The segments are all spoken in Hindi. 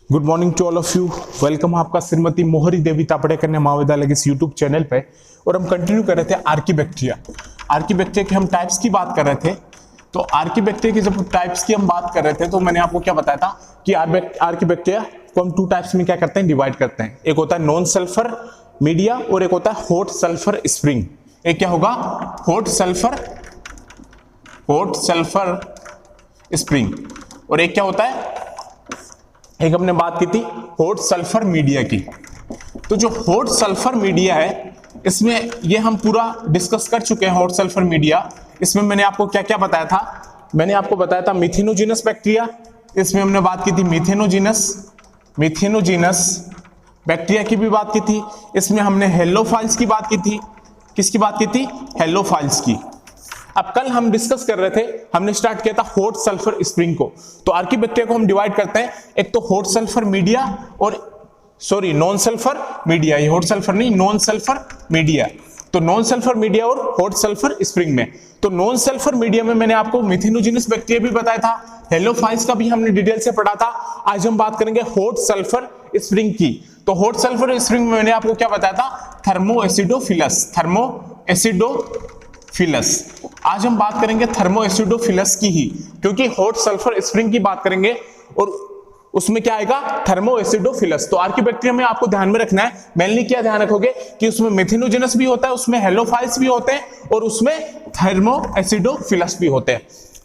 Good morning to all of you. Welcome आपका श्रीमती मोहरी देवी तापड़ेकर महाविद्यालय के इस यूट्यूब चैनल पे। और हम कंटिन्यू कर रहे थे आर्कीबैक्टीरिया के हम टाइप्स की बात कर रहे थे। तो आर्कीबैक्टीरिया की जब टाइप्स की हम बात कर रहे थे तो मैंने आपको क्या बताया था कि आर्कीबैक्टीरिया को हम टू टाइप्स में क्या करते हैं, डिवाइड करते हैं। एक होता है नॉन सल्फर मीडिया और एक होता है हॉट सल्फर स्प्रिंग। एक क्या होगा, हॉट सल्फर स्प्रिंग, और एक क्या होता है, एक हमने बात की थी हॉट सल्फर मीडिया की। तो जो हॉट सल्फर मीडिया है इसमें ये हम पूरा डिस्कस कर चुके हैं। हॉट सल्फर मीडिया इसमें मैंने आपको क्या क्या बताया था, मैंने आपको बताया था मिथेनोजिनस बैक्टीरिया, इसमें हमने बात की थी मिथेनोजिनस बैक्टीरिया की भी बात की थी। इसमें हमने हेलोफाइल्स की बात की थी। किसकी बात की थी? हेलोफाइल्स की। अब कल हम डिस्कस कर रहे थे, हमने स्टार्ट किया था हॉट सल्फर स्प्रिंग को। तो आर्कीबैक्टीरिया को हम डिवाइड करते हैं, एक तो हॉट सल्फर मीडिया और नॉन सल्फर मीडिया। ये हॉट सल्फर नहीं, नॉन सल्फर मीडिया। तो नॉन सल्फर मीडिया और हॉट सल्फर स्प्रिंग में, तो नॉन सल्फर मीडिया में मैंने आपको मिथेनोजिनस बैक्टीरिया भी बताया था, हेलोफाइल्स का भी हमने डिटेल से पढ़ा था। आज हम बात करेंगे हॉट सल्फर स्प्रिंग की। तो हॉट सल्फर स्प्रिंग में मैंने आपको क्या बताया था, थर्मोएसिडोफिलस। आज हम बात करेंगे थर्मोएसिडोफिलस की ही, क्योंकि हॉट सल्फर स्प्रिंग की बात करेंगे और उसमें क्या आएगा, थर्मोएसिडोफिलस। तो आर्कीबैक्टीरिया में आपको ध्यान में रखना है, मेनली क्या ध्यान रखोगे कि उसमें मिथेनोजिनस भी होता है, उसमें हेलोफाइल्स भी होते हैं और उसमें थर्मोएसिडोफिलस भी होते हैं।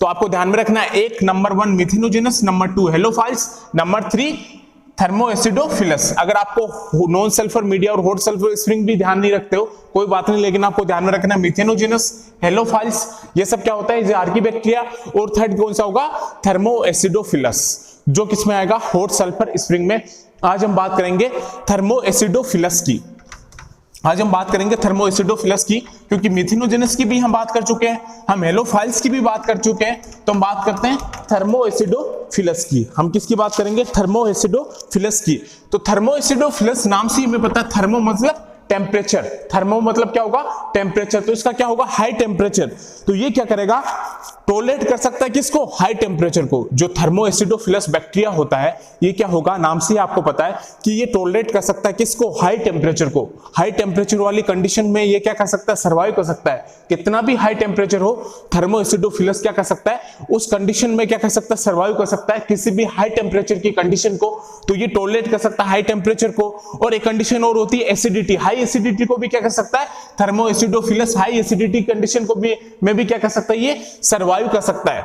तो आपको ध्यान में रखना है, एक नंबर 1 मिथेनोजिनस, नंबर 2 हेलोफाइल्स, नंबर 3 थर्मोएसिडोफिलस। अगर आपको नॉन सल्फर मीडिया और हॉट सल्फर स्प्रिंग भी ध्यान नहीं रखते हो कोई बात नहीं, लेकिन आपको ध्यान में रखना है मिथेनोजिनस, हेलोफाइल्स, ये सब क्या होता है, आर्कीबैक्टीरिया। और थर्ड कौन सा होगा, थर्मोएसिडोफिलस, जो किसमें आएगा, हॉट सल्फर स्प्रिंग में। आज हम बात करेंगे थर्मोएसिडोफिलस की। क्योंकि मिथेनोजिनस की भी हम बात कर चुके हैं, हम हेलोफाइल्स की भी बात कर चुके हैं, तो हम बात करते हैं थर्मोएसिडोफिलस की। हम किसकी बात करेंगे, थर्मोएसिडोफिलस की। तो थर्मोएसिडोफिलस नाम से हमें पता है, थर्मो मतलब टेम्परेचर, थर्मो मतलब क्या होगा, टेम्परेचर। तो इसका क्या होगा, हाई टेम्परेचर। तो ये क्या करेगा, टॉलरेट कर सकता है किसको, हाई टेम्परेचर को। जो थर्मोएसिडोफिलस बैक्टीरिया होता है ये क्या होगा, नाम से आपको पता है कि ये टॉलरेट कर सकता है किसको, हाई टेम्परेचर को। हाई टेम्परेचर वाली कंडीशन में ये क्या कर सकता है, सर्वाइव कर सकता है। कितना भी हाई टेम्परेचर हो, थर्मोएसिडोफिलस क्या कर सकता है, उस कंडीशन में क्या कर सकता है, सर्वाइव कर सकता है किसी भी हाई टेम्परेचर की कंडीशन को। तो ये टॉलरेट कर सकता है हाई टेम्परेचर को। और एक कंडीशन और होती है एसिडिटी, हाई एसिडिटी को भी क्या कर सकता है, थर्मोएसिडोफिलस हाई एसिडिटी कंडीशन को भी में भी क्या कर सकता है, ये सर्वाइव कर सकता है।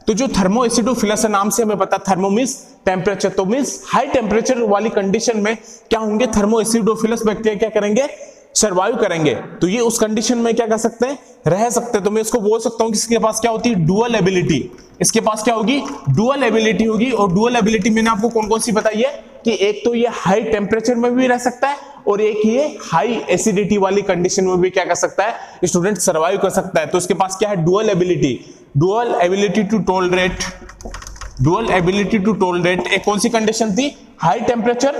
तो जो थर्मोएसिडोफिलस है, नाम से हमें पता, थर्मो मींस टेम्परेचर, तो मींस हाई टेम्परेचर वाली कंडीशन में क्या होंगे, थर्मोएसिडोफिलस बैक्टीरिया क्या करेंगे, सर्वाइव करेंगे। तो ये उस कंडीशन में क्या कर सकते हैं, रह सकते हैं। तो मैं इसको बोल सकता हूं कि इसके पास क्या होती है, डुअल एबिलिटी। इसके पास क्या होगी, डुअल एबिलिटी होगी। और डुअल एबिलिटी मैंने आपको कौन कौन सी बताई है कि एक तो ये हाई टेम्परेचर में भी रह सकता है और एक ये हाई एसिडिटी वाली कंडीशन में भी क्या कर सकता है, स्टूडेंट सर्वाइव कर सकता है। तो इसके पास क्या है, डुअल एबिलिटी टू टॉलरेट। एक कौन सी कंडीशन थी, high temperature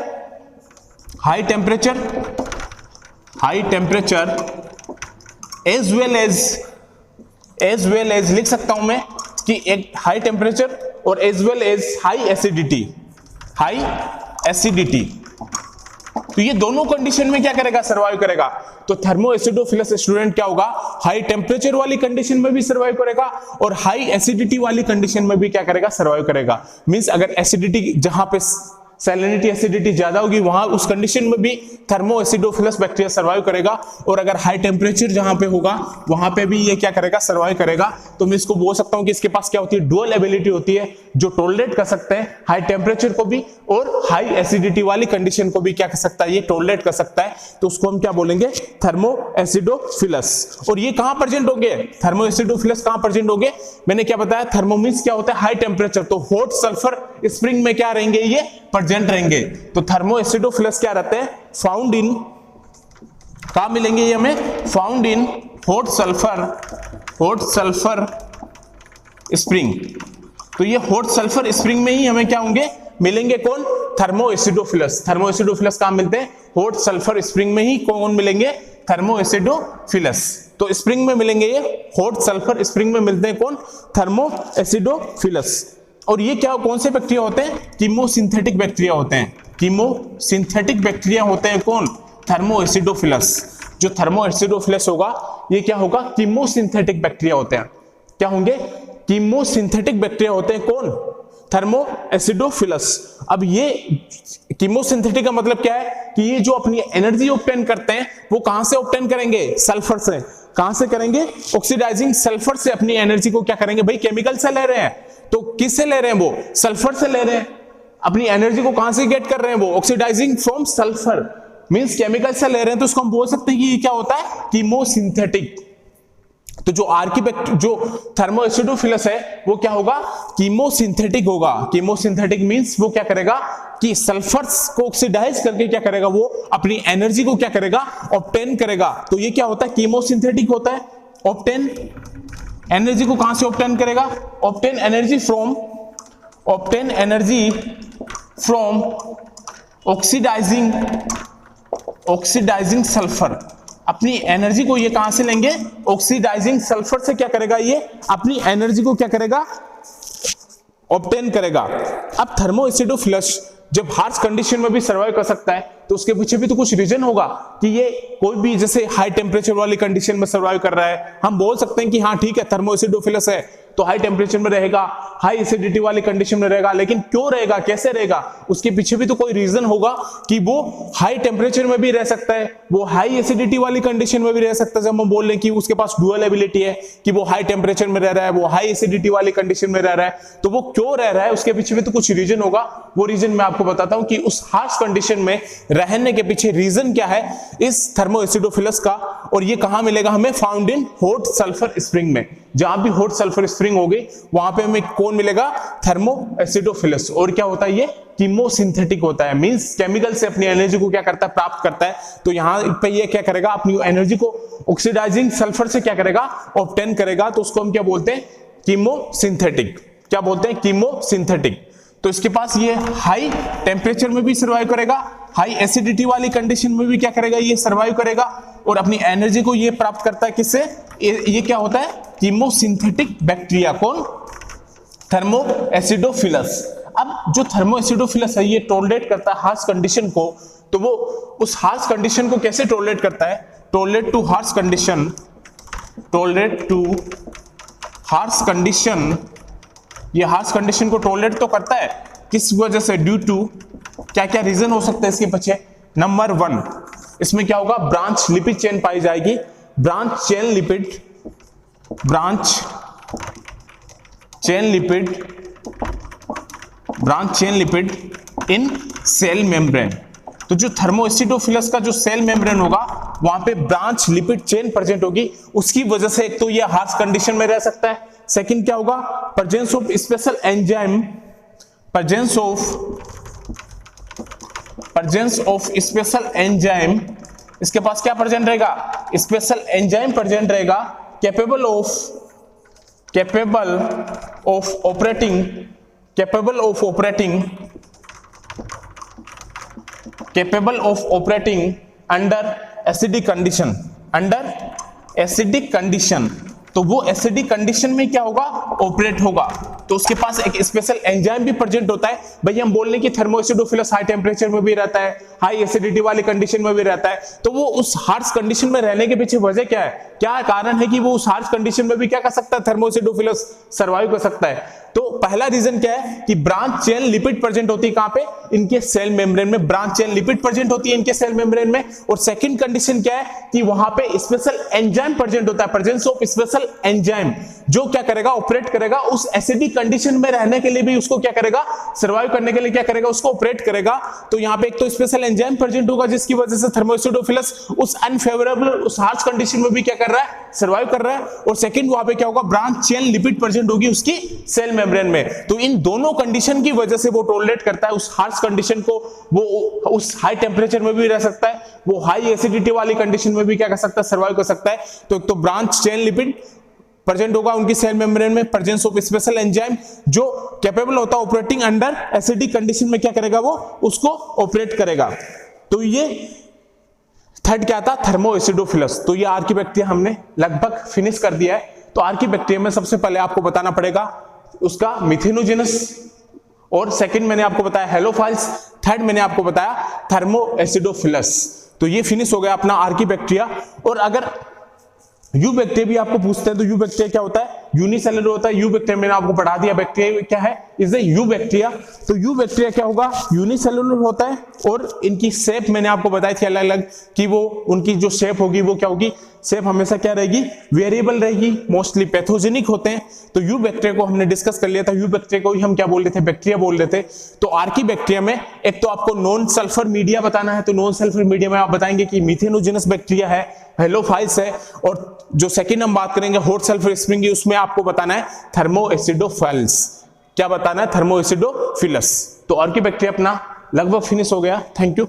as well as लिख सकता हूं मैं कि एक हाई टेम्परेचर और as well as high acidity. तो ये दोनों कंडीशन में क्या करेगा, सर्वाइव करेगा। तो थर्मोएसिडोफिलस स्टूडेंट क्या होगा, हाई टेम्परेचर वाली कंडीशन में भी सर्वाइव करेगा और हाई एसिडिटी वाली कंडीशन में भी क्या करेगा, सर्वाइव करेगा। मींस अगर एसिडिटी, जहां पे सैलिनिटी एसिडिटी ज्यादा होगी वहां उस कंडीशन में भी थर्मोएसिडोफिलस बैक्टीरिया सर्वाइव करेगा। और अगर हाई टेम्परेचर जहां पे होगा वहां पे भी ये क्या करेगा, सर्वाइव करेगा। तो मैं इसको बोल सकता हूं कि इसके पास क्या होती है, डुअल एबिलिटी होती है, जो टॉलरेट कर सकते हैं हाई टेम्परेचर को भी और हाई एसिडिटी वाली कंडीशन को भी क्या कर सकता है, ये टॉलरेट कर सकता है। तो उसको हम क्या बोलेंगे, थर्मोएसिडोफिलस। और ये कहां प्रेजेंट होंगे, थर्मोएसिडोफिलस कहां प्रेजेंट होंगे, मैंने क्या बताया, थर्मोमीन्स क्या होता है, हाई टेम्परेचर। तो हॉट सल्फर स्प्रिंग में क्या रहेंगे, ये प्रेजेंट रहेंगे। तो थर्मोएसिडोफिलस क्या रहते हैं, फाउंड इन, कहां मिलेंगे ये हमें, found in hot sulphur spring. तो ये हॉट सल्फर स्प्रिंग में ही हमें क्या होंगे, मिलेंगे कौन, थर्मोएसिडोफिलस। थर्मोएसिडोफिलस कहां मिलते हैं, हॉट सल्फर स्प्रिंग में ही कौन मिलेंगे, थर्मोएसिडोफिलस। तो स्प्रिंग में मिलेंगे ये, हॉट सल्फर स्प्रिंग में मिलते हैं कौन, थर्मोएसिडोफिलस। और ये क्या कौन से बैक्टीरिया होते हैं? कीमोसिंथेटिक बैक्टीरिया होते हैं। कीमोसिंथेटिक बैक्टीरिया होते हैं कौन? थर्मोएसिडोफिलस। जो थर्मोएसिडोफिलस होगा ये क्या होगा? कीमोसिंथेटिक बैक्टीरिया होते हैं। क्या होंगे? कीमोसिंथेटिक बैक्टीरिया होते हैं कौन? थर्मोएसिडोफिलस। अब ये कीमोसिंथेटिक का मतलब क्या है कि ये जो अपनी एनर्जी ऑब्टेन करते हैं वो कहां से ऑब्टेन करेंगे? सल्फर से। कहां से करेंगे? ऑक्सीडाइजिंग सल्फर से अपनी एनर्जी को क्या करेंगे भाई? केमिकल से ले रहे हैं। तो किससे ले रहे हैं? वो सल्फर से ले रहे हैं। अपनी एनर्जी को कहां से गेट कर रहे हैं? वो oxidizing from sulphur, means chemical से ले रहे हैं। तो इसको हम बोल सकते हैं कि ये क्या होता है? कीमोसिंथेटिक। तो जो थर्मोएसिडोफिलस है वो क्या होगा? कीमोसिंथेटिक होगा। कीमोसिंथेटिक मींस वो क्या करेगा कि सल्फर्स को ऑक्सीडाइज करके क्या करेगा? वो अपनी एनर्जी को क्या करेगा? ऑब्टेन करेगा। तो ये क्या होता है? कीमोसिंथेटिक होता है। ऑब्टेन एनर्जी को कहां से ऑब्टेन करेगा? Obtain energy from oxidizing sulphur. अपनी एनर्जी को ये कहां से लेंगे? ऑक्सीडाइजिंग सल्फर से क्या करेगा? ये अपनी एनर्जी को क्या करेगा? ऑब्टेन करेगा। अब थर्मोएसिडोफिलस जब हार्श कंडीशन में भी सर्वाइव कर सकता है तो उसके पीछे भी तो कुछ रीजन होगा कि ये कोई भी जैसे हाई टेम्परेचर वाली कंडीशन में सर्वाइव कर रहा है। हम बोल सकते हैं कि हाँ ठीक है थर्मोएसिडोफिलस है तो हाई टेम्परेचर में रहेगा, हाई एसिडिटी वाली कंडीशन में रहेगा, लेकिन क्यों रहेगा, कैसे रहेगा? उसके पीछे भी तो कोई रीजन होगा कि वो हाई टेम्परेचर में भी रह सकता है, वो हाई एसिडिटी वाली कंडीशन में भी रह सकता है। जब हम बोल रहे हैं कि उसके पास डुअल एबिलिटी है कि वो हाई टेम्परेचर में रह रहा है, वो हाई एसिडिटी वाली कंडीशन में रह रहा है, तो वो क्यों रह रहा है? उसके पीछे भी तो कुछ रीजन होगा। वो रीजन मैं आपको बताता हूं कि उस हार्श कंडीशन में रहने के पीछे रीजन क्या है इस थर्मोएसिडोफिलस का। और ये कहां मिलेगा हमें? Found in hot sulphur spring में। जहां भी हॉट सल्फर स्प्रिंग होगी वहां पे हमें कौन मिलेगा? थर्मोएसिडोफिलस। और क्या होता है? ये कीमोसिंथेटिक होता है, मींस केमिकल से अपनी एनर्जी को क्या करता है? प्राप्त करता है। तो यहां पे ये क्या करेगा? अपनी एनर्जी को ऑक्सीडाइजिंग सल्फर से क्या करेगा? ऑब्टेन करेगा। तो उसको हम क्या बोलते हैं? कीमोसिंथेटिक। क्या बोलते हैं? कीमोसिंथेटिक। तो इसके पास ये हाई टेम्परेचर में भी सर्वाइव करेगा, हाई एसिडिटी वाली कंडीशन में भी क्या करेगा? ये सर्वाइव करेगा और अपनी एनर्जी को ये प्राप्त करता है किससे? ये क्या होता है? Chemosynthetic bacteria. कौन? थर्मोएसिडोफिलस। अब जो थर्मोएसिडोफिलस है ये टॉलरेट करता है हार्श कंडीशन को। तो वो उस हार्श कंडीशन को कैसे टॉलरेट करता है? Tolerate too harsh condition. ये हार्श कंडीशन को टॉलरेट तो करता है, किस वजह से? ड्यू टू क्या क्या रीजन हो सकता है इसके पीछे? नंबर 1 इसमें क्या होगा? ब्रांच लिपिड चेन पाई जाएगी। Branch chain lipid in cell membrane. तो जो थर्मोएसिडोफिलस का जो सेल मेम्ब्रेन होगा वहां पे ब्रांच लिपिड चेन प्रेजेंट होगी। उसकी वजह से एक तो ये हार्श कंडीशन में रह सकता है। सेकंड क्या होगा? प्रेजेंस ऑफ स्पेशल एंजाइम, इसके पास क्या प्रेजेंट रहेगा? स्पेशल एंजाइम प्रेजेंट रहेगा capable of operating under acidic condition. तो वो एसिडिक कंडीशन में क्या होगा? ऑपरेट होगा। तो उसके पास एक स्पेशल एंजाइम भी प्रेजेंट होता है। भाई हम बोल रहे हैं कि थर्मोएसिडोफिलस हाई टेम्परेचर में भी रहता है, हाई एसिडिटी वाली कंडीशन में भी रहता है। तो वो उस हार्श कंडीशन में रहने के पीछे वजह क्या है? क्या कारण है कि वो उस हार्श कंडीशन में भी क्या कर सकता है? थर्मोएसिडोफिलस सर्वाइव कर सकता है। तो पहला रीजन क्या है कि ब्रांच चेन लिपिड प्रेजेंट होती है। कहां पे? इनके सेल मेम्ब्रेन में ब्रांच चेन लिपिड प्रेजेंट होती है इनके सेल मेम्ब्रेन में। और सेकंड कंडीशन क्या है कि वहां पे स्पेशल एंजाइम प्रेजेंट होता है, प्रेजेंस ऑफ स्पेशल एंजाइम, जो क्या करेगा? ऑपरेट करेगा उस एसिडिक कंडीशन में रहने के लिए भी उसको क्या करेगा? सर्वाइव करने के लिए क्या करेगा? उसको ऑपरेट करेगा। तो यहां पे एक तो स्पेशल एंजाइम प्रेजेंट होगा जिसकी वजह से थर्मोएसिडोफिलस उस अनफेवरेबल उस हार्श कंडीशन में भी क्या कर रहा है? सर्वाइव कर रहा है। और सेकंड वहां पे क्या होगा? ब्रांच चेन लिपिड प्रेजेंट होगी उसकी सेल मेम्ब्रेन में। तो इन दोनों कंडीशन की वजह से वो टॉलरेट करता है उस हार्श कंडीशन को। वो उस हाई टेम्परेचर में भी रह सकता है, वो हाई एसिडिटी वाली कंडीशन में भी क्या कर सकता है? सर्वाइव कर सकता है। तो एक तो ब्रांच चेन लिपिड प्रेजेंट होगा उनकी सेल मेम्ब्रेन में, प्रेजेंस ऑफ स्पेशल एंजाइम जो कैपेबल होता है ऑपरेटिंग अंडर एसिडिक कंडीशन में क्या करेगा? वो उसको ऑपरेट करेगा। तो ये थर्ड क्या था? थर्मोएसिडोफिलस। तो ये आर्कीबैक्टीरिया हमने लगभग फिनिश कर दिया है। तो आर्कीबैक्टीरिया में सबसे पहले आपको बताना पड़ेगा उसका मिथेनोजेनस, और सेकंड मैंने आपको बताया हेलोफाइल्स, थर्ड मैंने आपको बताया थर्मोएसिडोफिलस। तो ये फिनिश हो गया अपना आर्कीबैक्टीरिया। और अगर यू बैक्टीरिया भी आपको पूछते हैं तो यू बैक्टीरिया क्या होता है, यूनिसेलुलर होता है। यू बैक्टीरिया मैंने आपको पढ़ा दिया, बैक्टीरिया क्या है, इज ए यू बैक्टीरिया। तो यू बैक्टीरिया क्या होगा, यूनिसेलुलर होता है, और इनकी शेप मैंने आपको बताई थी अलग अलग कि वो उनकी जो शेप होगी वो क्या होगी, शेप हमेशा क्या रहेगी, वेरिएबल रहेगी, मोस्टली पैथोजेनिक होते हैं। तो यू बैक्टीरिया को हमने डिस्कस कर लिया था, यू बैक्टीरिया को ही हम क्या बोल रहे थे, बैक्टीरिया बोल रहे थे। तो आर्कीबैक्टीरिया में एक तो आपको नॉन सल्फर मीडिया बताना है, तो नॉन सल्फर मीडिया में आप बताएंगे कि मिथेनोजेनस बैक्टीरिया है, हेलोफाइल्स है, और जो सेकंड हम बात करेंगे हॉट सल्फर स्प्रिंग, उसमें आपको बताना है थर्मोएसिडोफिल्स। क्या बताना है, थर्मोएसिडोफिलस। तो आर्कीबैक्टीरिया अपना लगभग फिनिश हो गया। Thank you.